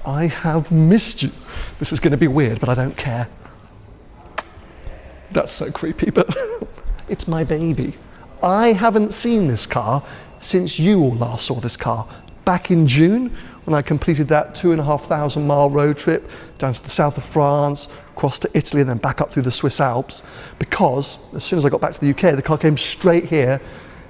I have missed you. This is going to be weird, but I don't care. That's so creepy, but it's my baby. I haven't seen this car since you all last saw this car. Back in June, when I completed that 2,500 mile road trip down to the south of France, across to Italy, and then back up through the Swiss Alps, because as soon as I got back to the UK, the car came straight here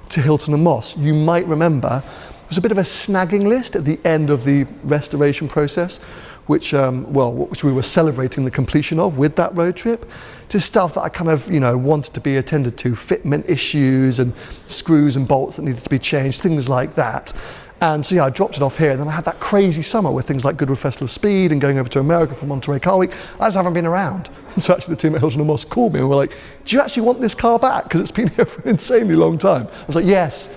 to Hilton and Moss. You might remember, it was a bit of a snagging list at the end of the restoration process, which we were celebrating the completion of with that road trip. Just stuff that I kind of, wanted to be attended to, fitment issues and screws and bolts that needed to be changed, things like that. And so I dropped it off here, and then I had that crazy summer with things like Goodwood Festival of Speed and going over to America for Monterey Car Week. I just haven't been around. So actually the team at Hilton and Moss called me and were like, do you actually want this car back? Because it's been here for an insanely long time. I was like, yes,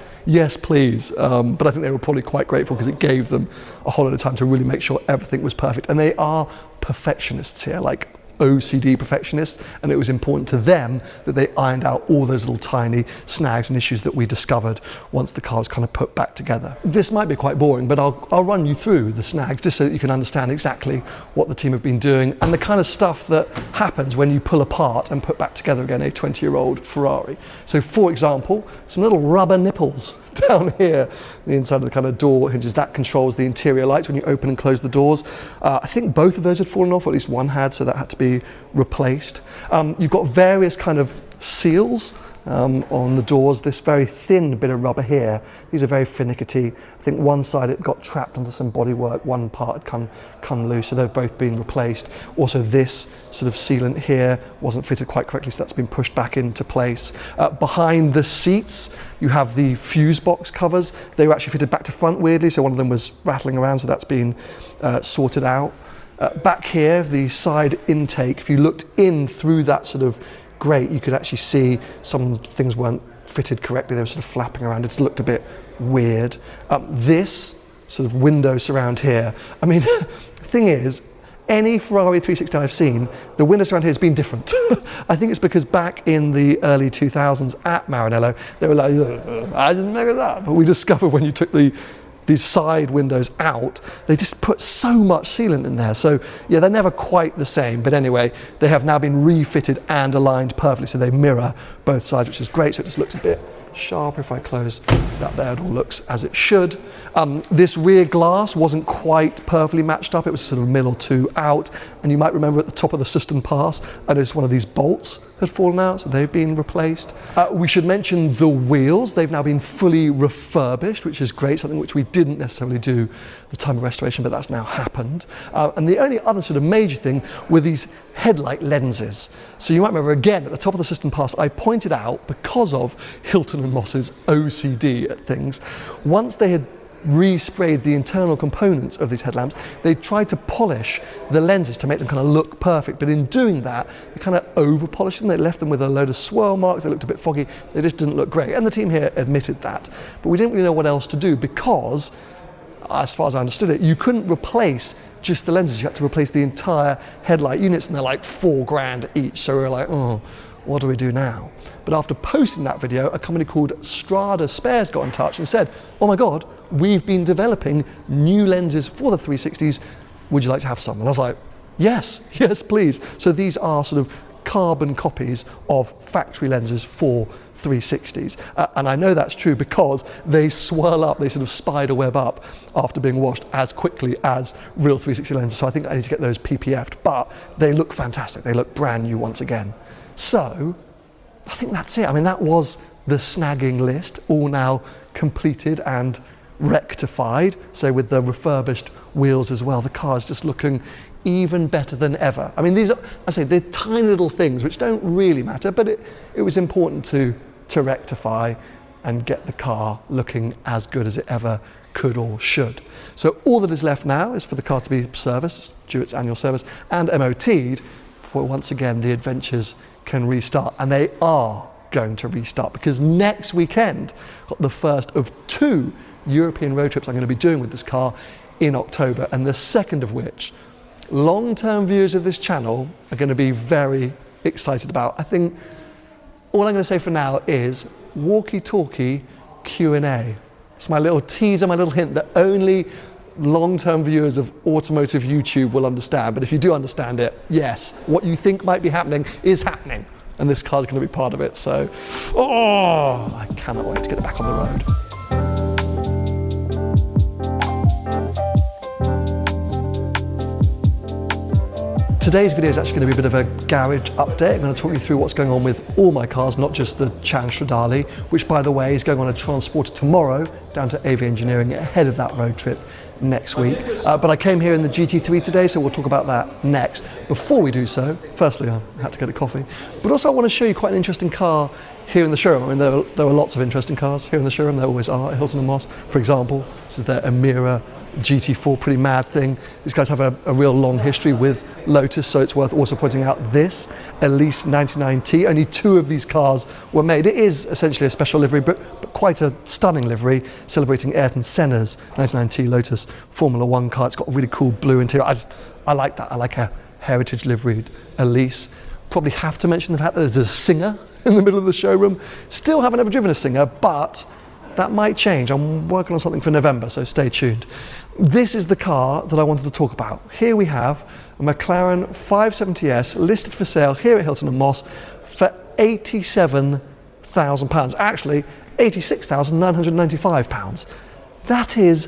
please. But I think they were probably quite grateful because it gave them a whole lot of time to really make sure everything was perfect. And they are perfectionists here, like OCD perfectionists, and it was important to them that they ironed out all those little tiny snags and issues that we discovered once the car was kind of put back together. This might be quite boring, but I'll run you through the snags just so that you can understand exactly what the team have been doing and the kind of stuff that happens when you pull apart and put back together again a 20-year-old Ferrari. So for example, some little rubber nipples down here, the inside of the kind of door hinges, that controls the interior lights when you open and close the doors. I think both of those had fallen off, or at least one had, so that had to be replaced. You've got various kind of seals on the doors, this very thin bit of rubber here. These are very finicky. I think one side it got trapped under some bodywork, one part had come loose, so they've both been replaced. Also this sort of sealant here wasn't fitted quite correctly, so that's been pushed back into place. Behind the seats, you have the fuse box covers. They were actually fitted back to front weirdly, so one of them was rattling around, so that's been sorted out. Back here, the side intake, if you looked in through that sort of grate, you could actually see some things weren't fitted correctly. They were sort of flapping around. It looked a bit weird. This sort of window surround here, I mean, the thing is, any Ferrari 360 I've seen, the window surround here has been different. I think it's because back in the early 2000s at Maranello, they were like, I didn't make it up. But we discovered when you took these side windows out, they just put so much sealant in there. So yeah, they're never quite the same, but anyway, they have now been refitted and aligned perfectly, so they mirror both sides, which is great. So it just looks a bit sharper. If I close that there, it all looks as it should. This rear glass wasn't quite perfectly matched up. It was sort of a mil or two out, and you might remember at the top of the cistern pass, I noticed one of these bolts had fallen out, so they've been replaced. We should mention the wheels. They've now been fully refurbished, which is great, something which we didn't necessarily do at the time of restoration, but that's now happened. And the only other sort of major thing were these headlight lenses. So you might remember again, at the top of the cistern pass, I pointed out, because of Hilton and Moss's OCD at things, once they had resprayed the internal components of these headlamps, they tried to polish the lenses to make them kind of look perfect, but in doing that, they kind of over-polished them. They left them with a load of swirl marks. They looked a bit foggy. They just didn't look great, and the team here admitted that. But we didn't really know what else to do because, as far as I understood it, you couldn't replace just the lenses. You had to replace the entire headlight units, and they're like $4,000 each. So we were like, oh, what do we do now? But after posting that video, a company called Stradale Spares got in touch and said, oh my God, we've been developing new lenses for the 360s. Would you like to have some? And I was like, yes, please. So these are sort of carbon copies of factory lenses for 360s. And I know that's true because they swirl up, they sort of spider web up after being washed as quickly as real 360 lenses. So I think I need to get those PPF'd, but they look fantastic. They look brand new once again. So I think that's it. I mean, that was the snagging list, all now completed and rectified. So with the refurbished wheels as well, the car is just looking even better than ever. I mean, these are, I say, they're tiny little things which don't really matter, but it was important to rectify and get the car looking as good as it ever could or should. So all that is left now is for the car to be serviced, due its annual service, and MOT'd before once again the adventures can restart. And they are going to restart because next weekend got the first of 2 European road trips I'm going to be doing with this car in October, and the second of which long-term viewers of this channel are going to be very excited about. I think all I'm going to say for now is walkie-talkie Q&A. It's my little teaser, my little hint that only long-term viewers of automotive YouTube will understand, but if you do understand it, yes, what you think might be happening is happening, and this car's going to be part of it. So, I cannot wait to get it back on the road. Today's video is actually going to be a bit of a garage update. I'm going to talk you through what's going on with all my cars, not just the Stradale, which by the way is going on a transporter tomorrow down to AV Engineering ahead of that road trip next week. But I came here in the GT3 today, so we'll talk about that next. Before we do so, firstly I had to get a coffee, but also I want to show you quite an interesting car here in the showroom. I mean, there are lots of interesting cars here in the showroom. There always are at Hilton and Moss. For example, this is their Emira GT4, pretty mad thing. These guys have a real long history with Lotus, so it's worth also pointing out this Elise 99T. Only 2 of these cars were made. It is essentially a special livery, but quite a stunning livery, celebrating Ayrton Senna's 99T Lotus Formula 1 car. It's got a really cool blue interior. I like that. I like a heritage liveried Elise. Probably have to mention the fact that there's a Singer in the middle of the showroom. Still haven't ever driven a Singer, but that might change. I'm working on something for November, so stay tuned. This is the car that I wanted to talk about. Here we have a McLaren 570S listed for sale here at Hilton and Moss for £87,000. Actually, £86,995. That is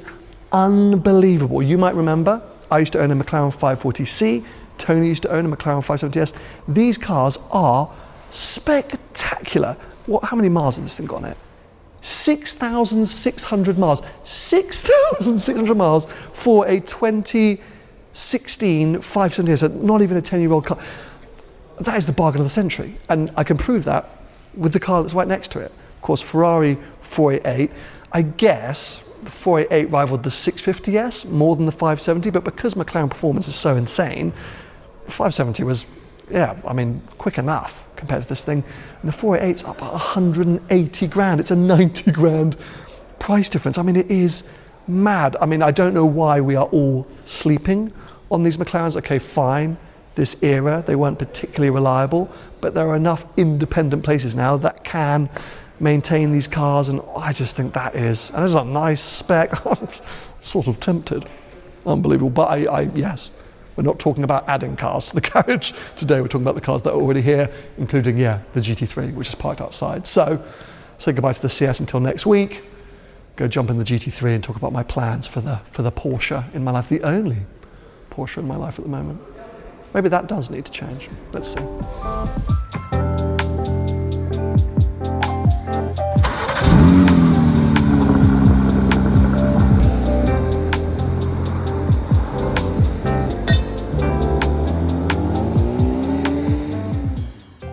unbelievable. You might remember, I used to own a McLaren 540C. Tony used to own a McLaren 570S. These cars are spectacular. How many miles has this thing got on it? 6,600 miles. 6,600 miles for a 2016 570S, not even a 10-year-old car. That is the bargain of the century, and I can prove that with the car that's right next to it. Of course, Ferrari 488. I guess the 488 rivaled the 650S more than the 570, but because McLaren performance is so insane, the 570 was, quick enough compared to this thing. And the 488's up at 180 grand. It's a 90 grand price difference. I mean, it is mad. I mean, I don't know why we are all sleeping on these McLarens. Okay, fine. This era, they weren't particularly reliable, but there are enough independent places now that can maintain these cars, and I just think that is, and this is a nice spec. I'm sort of tempted. Unbelievable, but yes. We're not talking about adding cars to the garage today. We're talking about the cars that are already here, including, the GT3, which is parked outside. So, say goodbye to the CS until next week. Go jump in the GT3 and talk about my plans for the Porsche in my life, the only Porsche in my life at the moment. Maybe that does need to change. Let's see.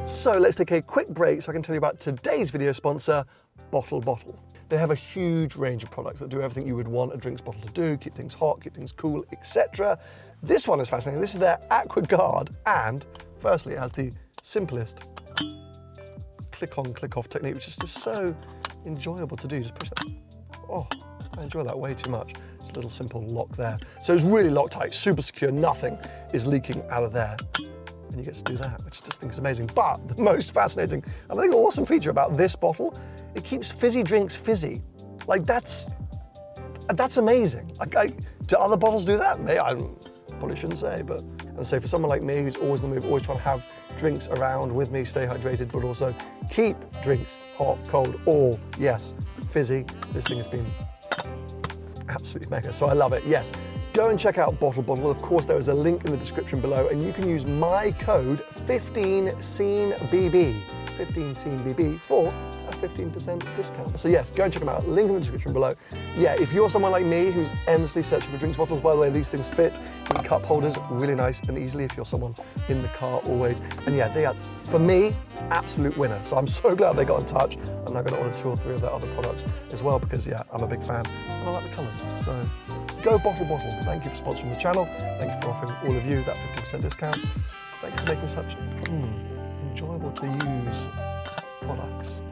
So let's take a quick break so I can tell you about today's video sponsor, Bottle Bottle. They have a huge range of products that do everything you would want a drinks bottle to do, keep things hot, keep things cool, etc. This one is fascinating. This is their Aqua Guard, and firstly it has the simplest click on, click off technique, which is just so enjoyable to do. Just push that. Oh, I enjoy that way too much. It's a little simple lock there. So it's really Loctite, super secure, nothing is leaking out of there. And you get to do that, which I just think is amazing. But the most fascinating, and I think awesome feature about this bottle, it keeps fizzy drinks fizzy. Like that's amazing. Do other bottles do that? Maybe, I probably shouldn't say, but and so for someone like me who's always on the move, always trying to have drinks around with me, stay hydrated, but also keep drinks hot, cold, or yes, fizzy, this thing has been absolutely mega, so I love it. Yes, go and check out Bottle Bottle. Of course, there is a link in the description below, and you can use my code 15SceneBB, 15SceneBB for a 15% discount. So yes, go and check them out. Link in the description below. Yeah, if you're someone like me who's endlessly searching for drinks bottles, by the way, these things fit in cup holders really nice and easily if you're someone in the car always. And yeah, they are, for me, absolute winner. So I'm so glad they got in touch. I'm now going to order 2 or 3 of their other products as well because yeah, I'm a big fan and I like the colours. So go Bottle Bottle. Thank you for sponsoring the channel. Thank you for offering all of you that 50% discount. Thank you for making such enjoyable to use products.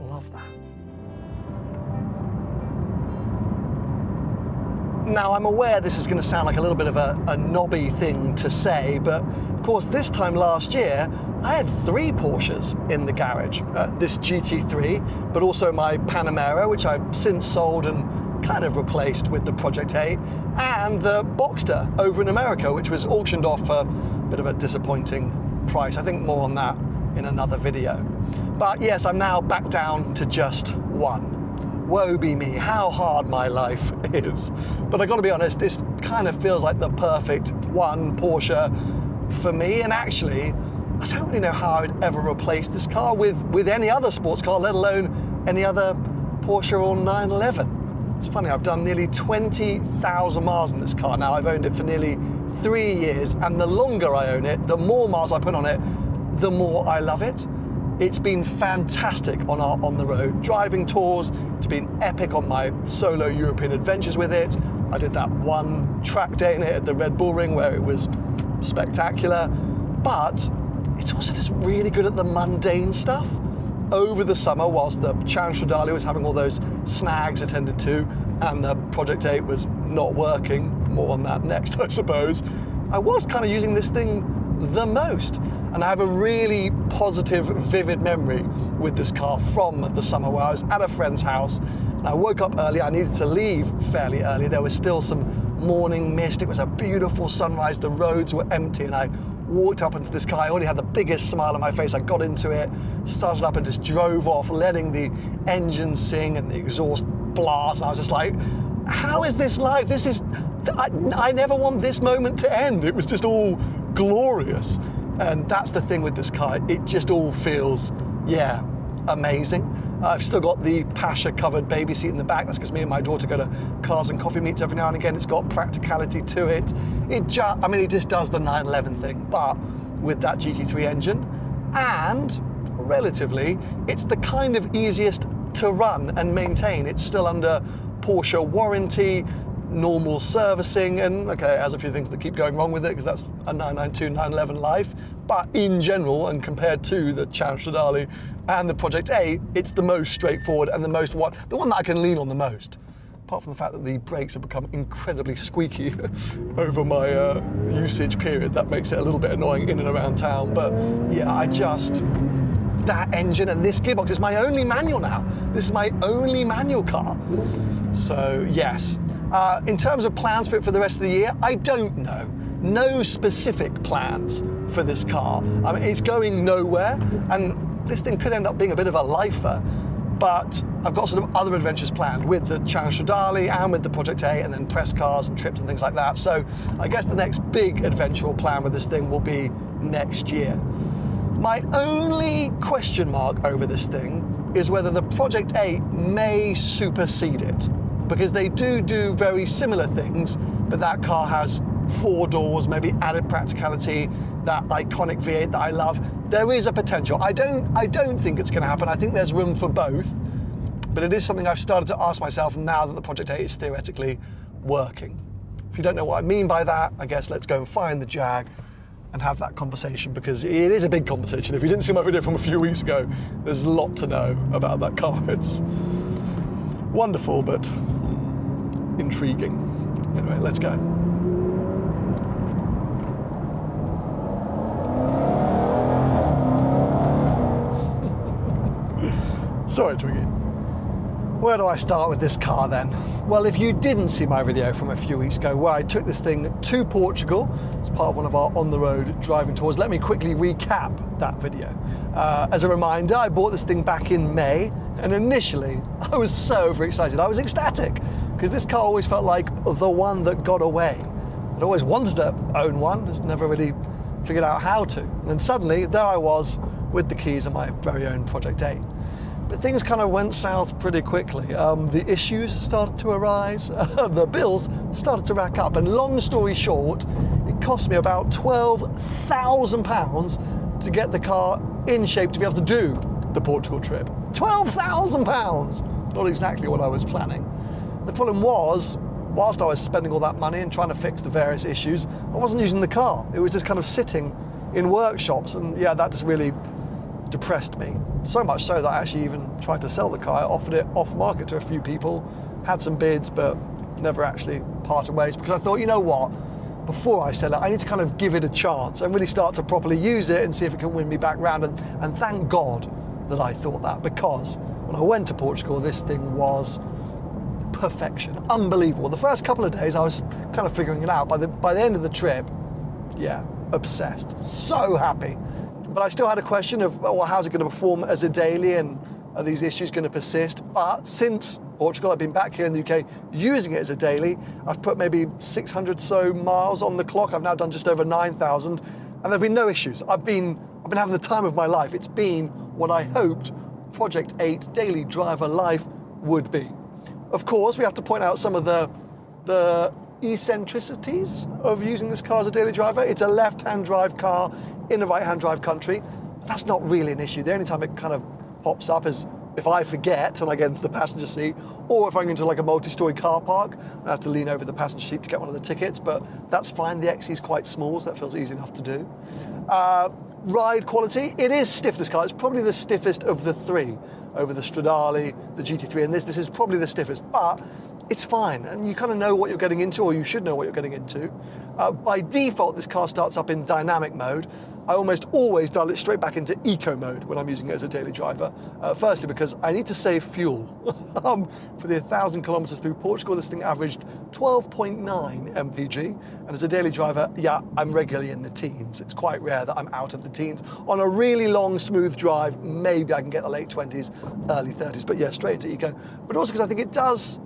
Love that. Now, I'm aware this is going to sound like a little bit of a knobby thing to say, but of course, this time last year, I had 3 Porsches in the garage. This GT3, but also my Panamera, which I've since sold and kind of replaced with the Project 8 and the Boxster over in America, which was auctioned off for a bit of a disappointing price. I think more on that in another video. But yes, I'm now back down to just one. Woe be me, how hard my life is. But I gotta be honest, this kind of feels like the perfect one Porsche for me, and actually, I don't really know how I'd ever replace this car with any other sports car, let alone any other Porsche or 911. It's funny, I've done nearly 20,000 miles in this car now. I've owned it for nearly 3 years, and the longer I own it, the more miles I put on it, the more I love it. It's been fantastic on our on-the-road driving tours. It's been epic on my solo European adventures with it. I did that one track day in it at the Red Bull Ring where it was spectacular. But it's also just really good at the mundane stuff. Over the summer, whilst the Stradale was having all those snags attended to and the Project 8 was not working, more on that next I suppose, I was kind of using this thing the most. And I have a really positive, vivid memory with this car from the summer where I was at a friend's house and I woke up early. I needed to leave fairly early. There was still some morning mist. It was a beautiful sunrise. The roads were empty and I walked up into this car. I already had the biggest smile on my face. I got into it, started up and just drove off, letting the engine sing and the exhaust blast. I was just like, how is this life? This is, I never want this moment to end. It was just all glorious. And that's the thing with this car. It just all feels, yeah, amazing. I've still got the Pasha covered baby seat in the back. That's because me and my daughter go to cars and coffee meets every now and again. It's got practicality to it. It just does the 911 thing, but with that GT3 engine. And relatively, it's the kind of easiest to run and maintain. It's still under Porsche warranty, normal servicing, and okay, it has a few things that keep going wrong with it because that's a 992, 911 life. But in general, and compared to the Stradale and the Project 8, it's the most straightforward and the one that I can lean on the most. Apart from the fact that the brakes have become incredibly squeaky over my usage period, that makes it a little bit annoying in and around town. But yeah, that engine and this gearbox is my only manual now. This is my only manual car. So yes. In terms of plans for it for the rest of the year, I don't know. No specific plans for this car. I mean, it's going nowhere, and this thing could end up being a bit of a lifer, but I've got sort of other adventures planned with the Stradale and with the Project 8 and then press cars and trips and things like that. So I guess the next big adventural plan with this thing will be next year. My only question mark over this thing is whether the Project 8 may supersede it, because they do very similar things, but that car has 4 doors, maybe added practicality, that iconic V8 that I love. There is a potential. I don't think it's going to happen. I think there's room for both, but it is something I've started to ask myself now that the Project 8 is theoretically working. If you don't know what I mean by that, I guess let's go and find the Jag and have that conversation, because it is a big conversation. If you didn't see my video from a few weeks ago, there's a lot to know about that car. It's wonderful, but intriguing. Anyway, let's go. Sorry, Twiggy. Where do I start with this car then? Well, if you didn't see my video from a few weeks ago where I took this thing to Portugal as part of one of our on-the-road driving tours, let me quickly recap that video. As a reminder, I bought this thing back in May, and initially I was so overexcited. I was ecstatic, because this car always felt like the one that got away. I'd always wanted to own one, just never really figured out how to. And then suddenly, there I was with the keys on my very own Project 8. But things kind of went south pretty quickly. The issues started to arise, the bills started to rack up, and long story short, it cost me about £12,000 to get the car in shape to be able to do the Portugal trip. £12,000! Not exactly what I was planning. The problem was, whilst I was spending all that money and trying to fix the various issues, I wasn't using the car. It was just kind of sitting in workshops, and yeah, that just really depressed me. So much so that I actually even tried to sell the car. I offered it off market to a few people, had some bids, but never actually parted ways, because I thought, you know what, before I sell it, I need to kind of give it a chance and really start to properly use it and see if it can win me back round. And thank God that I thought that, because when I went to Portugal, this thing was perfection, unbelievable. The first couple of days I was kind of figuring it out. By the end of the trip, yeah, obsessed, so happy. But I still had a question of, well, how's it going to perform as a daily, and are these issues going to persist? But since Portugal, I've been back here in the UK using it as a daily. I've put maybe 600 so miles on the clock. I've now done just over 9,000, and there've been no issues. I've been having the time of my life. It's been what I hoped Project 8 daily driver life would be. Of course, we have to point out some of the eccentricities of using this car as a daily driver. It's a left-hand drive car in a right-hand drive country. That's not really an issue. The only time it kind of pops up is if I forget and I get into the passenger seat, or if I'm into like a multi-story car park, I have to lean over the passenger seat to get one of the tickets, but that's fine. The XE is quite small, so that feels easy enough to do. Ride quality, it is stiff, this car. It's probably the stiffest of the three, over the Stradale, the GT3, and this is probably the stiffest, but it's fine, and you kind of know what you're getting into, or you should know what you're getting into. By default, this car starts up in dynamic mode. I almost always dial it straight back into eco mode when I'm using it as a daily driver. Firstly, because I need to save fuel. For the 1,000 kilometers through Portugal, this thing averaged 12.9 mpg. And as a daily driver, yeah, I'm regularly in the teens. It's quite rare that I'm out of the teens. On a really long, smooth drive, maybe I can get the late 20s, early 30s, but yeah, straight into eco. But also because I think it does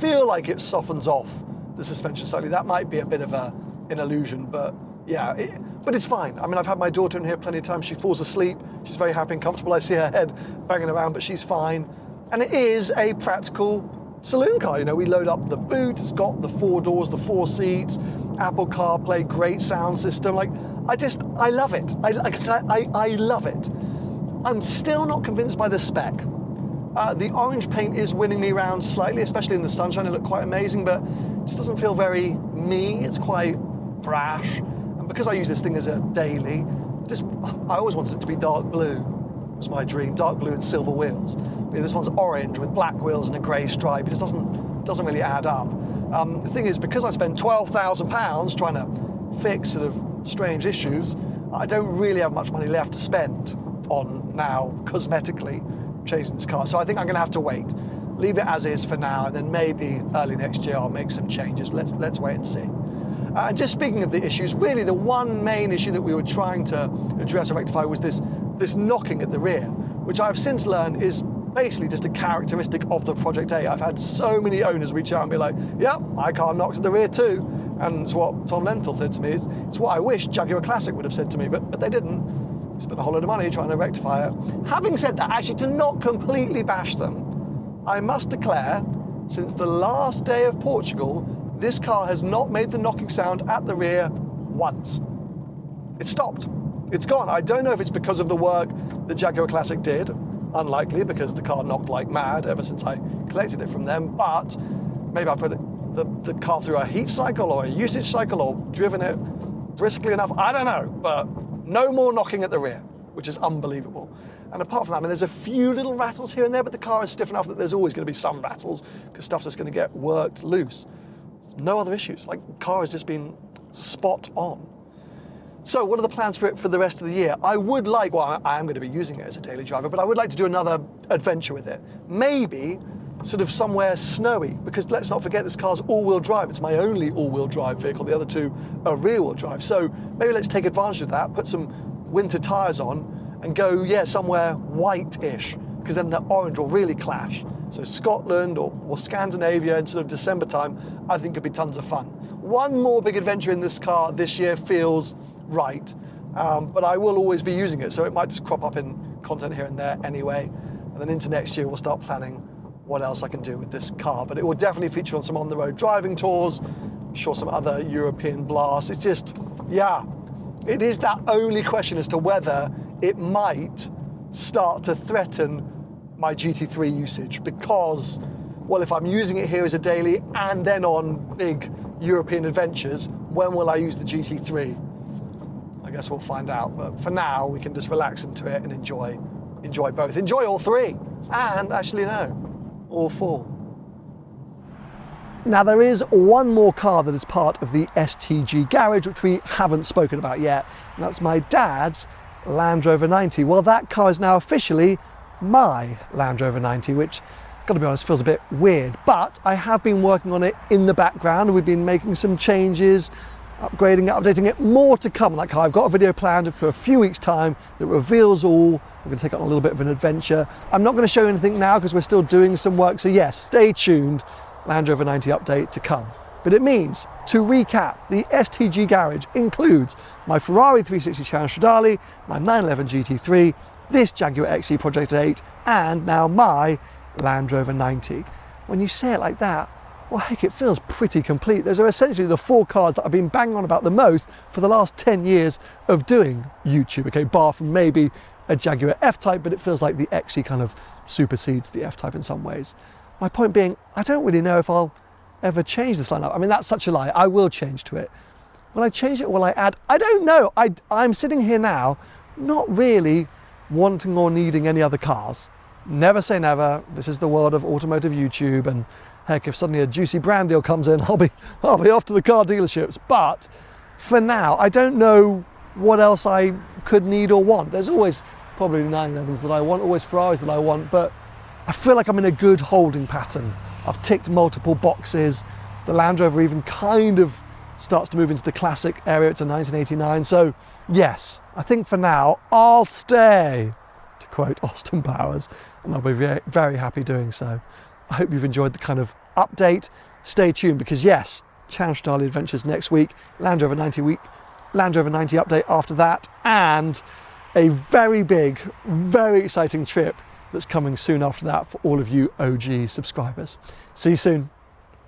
feel like it softens off the suspension slightly. That might be a bit of an illusion, but yeah, but it's fine. I mean, I've had my daughter in here plenty of times. She falls asleep. She's very happy and comfortable. I see her head banging around, but she's fine. And it is a practical saloon car. You know, we load up the boot. It's got the 4 doors, the 4 seats, Apple CarPlay, great sound system. Like, I love it. I love it. I'm still not convinced by the spec. The orange paint is winning me around slightly, especially in the sunshine. It looked quite amazing, but it just doesn't feel very me. It's quite brash. And because I use this thing as a daily, I always wanted it to be dark blue. It was my dream, dark blue and silver wheels. But this one's orange with black wheels and a grey stripe. It just doesn't really add up. The thing is, because I spent £12,000 trying to fix sort of strange issues, I don't really have much money left to spend on now cosmetically changing this car. So I think I'm going to have to wait. Leave it as is for now, and then maybe early next year I'll make some changes. Let's wait and see. And just speaking of the issues, really the one main issue that we were trying to address or rectify was this knocking at the rear, which I've since learned is basically just a characteristic of the Project 8. I've had so many owners reach out and be like, yeah, my car knocks at the rear too. And it's what Tom Lenthal said to me. It's what I wish Jaguar Classic would have said to me, but they didn't. Spent a whole load of money trying to rectify it. Having said that, actually to not completely bash them, I must declare, since the last day of Portugal, this car has not made the knocking sound at the rear once. It stopped. It's gone. I don't know if it's because of the work the Jaguar Classic did. Unlikely, because the car knocked like mad ever since I collected it from them, but maybe I put the car through a heat cycle or a usage cycle or driven it briskly enough. I don't know, but no more knocking at the rear, which is unbelievable. And apart from that, I mean, there's a few little rattles here and there, but the car is stiff enough that there's always going to be some rattles because stuff's just going to get worked loose. No other issues. Like, the car has just been spot on. So what are the plans for it for the rest of the year? I would like, well, I am going to be using it as a daily driver, but I would like to do another adventure with it. Maybe sort of somewhere snowy, because let's not forget this car's all-wheel drive. It's my only all-wheel drive vehicle. The other two are rear-wheel drive. So maybe let's take advantage of that, put some winter tyres on and go, yeah, somewhere white-ish, because then the orange will really clash. So Scotland or Scandinavia in sort of December time, I think could be tons of fun. One more big adventure in this car this year feels right, but I will always be using it, so it might just crop up in content here and there anyway. And then into next year, we'll start planning what else I can do with this car. But it will definitely feature on some on-the-road driving tours, I'm sure some other European blasts. It's just, yeah, it is that only question as to whether it might start to threaten my GT3 usage, because, well, if I'm using it here as a daily and then on big European adventures, when will I use the GT3? I guess we'll find out, but for now we can just relax into it and enjoy both. Enjoy all three, and actually no, all four. Now there is one more car that is part of the STG garage which we haven't spoken about yet, and that's my dad's Land Rover 90. Well, that car is now officially my Land Rover 90, which Gotta be honest, feels a bit weird, but I have been working on it in the background, and we've been making some changes, upgrading it, updating it, more to come. Like I've got a video planned for a few weeks' time that reveals all. We're going to take on a little bit of an adventure. I'm not going to show you anything now because we're still doing some work, so yes, stay tuned. Land Rover 90 update to come. But it means, to recap, the STG garage includes my Ferrari 360 Challenge Stradale, my 911 GT3, this Jaguar XE Project 8, and now my Land Rover 90. When you say it like that, well, heck, it feels pretty complete. Those are essentially the 4 cars that I've been banging on about the most for the last 10 years of doing YouTube, okay, bar from maybe a Jaguar F-Type, but it feels like the XE kind of supersedes the F-Type in some ways. My point being, I don't really know if I'll ever change this lineup. I mean, that's such a lie. I will change to it. Will I change it? Will I add? I don't know. I'm sitting here now, not really wanting or needing any other cars. Never say never. This is the world of automotive YouTube, and heck, if suddenly a juicy brand deal comes in, I'll be off to the car dealerships. But for now, I don't know what else I could need or want. There's always probably 911s that I want, always Ferraris that I want, but I feel like I'm in a good holding pattern. I've ticked multiple boxes. The Land Rover even kind of starts to move into the classic area. It's a 1989. So yes, I think for now, I'll stay, to quote Austin Powers, and I'll be very, very happy doing so. I hope you've enjoyed the kind of update. Stay tuned because yes, Challenge Style Adventures next week, Land Rover 90 update after that, and a very big, very exciting trip that's coming soon after that for all of you OG subscribers. See you soon.